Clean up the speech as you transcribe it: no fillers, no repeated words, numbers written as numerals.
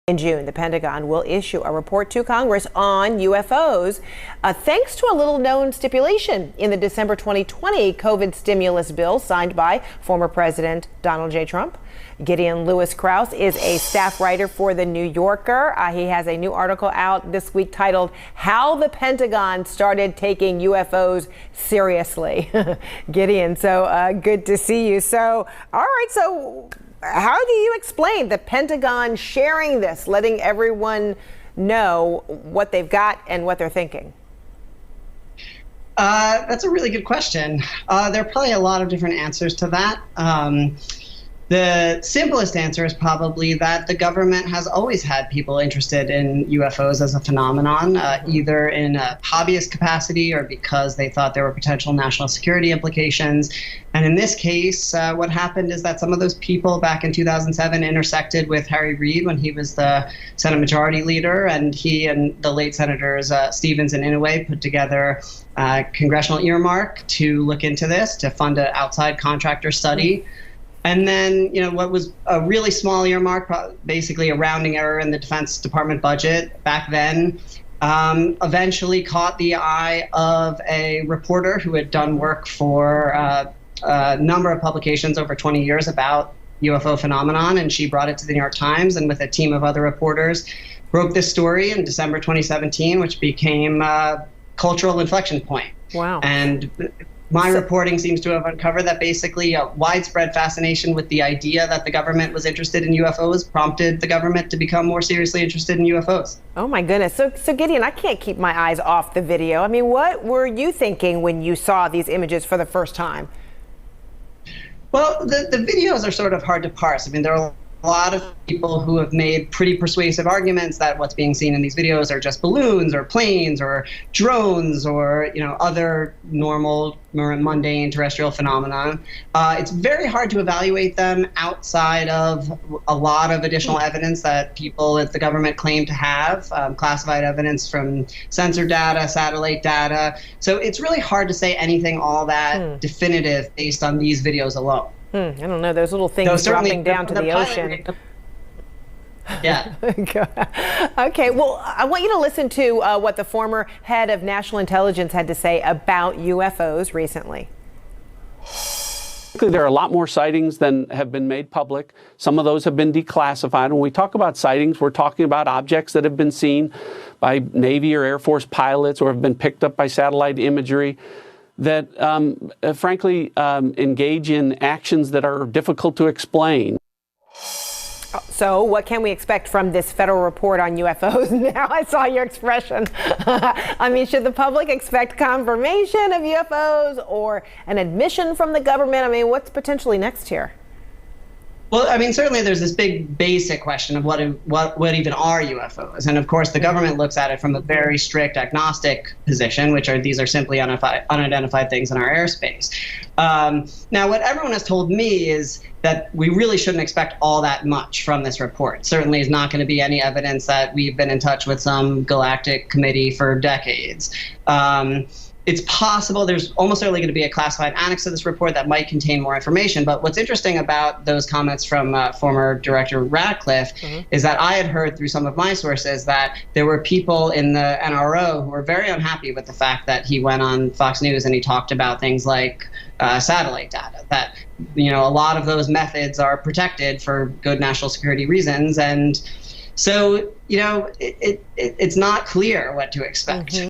In June, the Pentagon will issue a report to Congress on UFOs, thanks to a little-known stipulation in the December 2020 COVID stimulus bill signed by former President Donald J. Trump. Gideon Lewis Krause is a staff writer for The New Yorker. He has a new article out this week titled, "How the Pentagon Started Taking UFOs Seriously." Gideon, so good to see you. So, all right, so how do you explain the Pentagon sharing this, letting everyone know what they've got and what they're thinking? That's a really good question. There are probably a lot of different answers to that. The simplest answer is probably that the government has always had people interested in UFOs as a phenomenon, either in a hobbyist capacity or because they thought there were potential national security implications. And in this case, what happened is that some of those people back in 2007 intersected with Harry Reid when he was the Senate Majority Leader, and he and the late Senators Stevens and Inouye put together a congressional earmark to look into this, to fund an outside contractor study. And then, what was a really small earmark, basically a rounding error in the Defense Department budget back then, eventually caught the eye of a reporter who had done work for a number of publications over 20 years about UFO phenomenon. And she brought it to the New York Times, and with a team of other reporters, broke this story in December 2017, which became a cultural inflection point. Wow. And my reporting seems to have uncovered that basically a widespread fascination with the idea that the government was interested in UFOs prompted the government to become more seriously interested in UFOs. Oh my goodness. So Gideon, I can't keep my eyes off the video. I mean, what were you thinking when you saw these images for the first time? Well, the videos are sort of hard to parse. I mean, there are a lot of people who have made pretty persuasive arguments that what's being seen in these videos are just balloons or planes or drones or, other normal, more mundane terrestrial phenomenon. It's very hard to evaluate them outside of a lot of additional evidence that people at the government claim to have, classified evidence from sensor data, satellite data. So it's really hard to say anything all that definitive based on these videos alone. I don't know, those little things dropping down to the ocean. Yeah. Okay, well, I want you to listen to what the former head of national intelligence had to say about UFOs recently. There are a lot more sightings than have been made public. Some of those have been declassified. When we talk about sightings, we're talking about objects that have been seen by Navy or Air Force pilots or have been picked up by satellite imagery that, frankly, engage in actions that are difficult to explain. So what can we expect from this federal report on UFOs? Now I saw your expression. I mean, should the public expect confirmation of UFOs or an admission from the government? I mean, what's potentially next here? Well, I mean, certainly there's this big basic question of what even are UFOs? And of course, the government looks at it from a very strict agnostic position, these are simply unidentified things in our airspace. Now, what everyone has told me is that we really shouldn't expect all that much from this report. Certainly is not going to be any evidence that we've been in touch with some galactic committee for decades. It's possible there's almost certainly going to be a classified annex to this report that might contain more information. But what's interesting about those comments from former Director Ratcliffe is that I had heard through some of my sources that there were people in the NRO who were very unhappy with the fact that he went on Fox News and he talked about things like satellite data, that a lot of those methods are protected for good national security reasons. And so, it's not clear what to expect.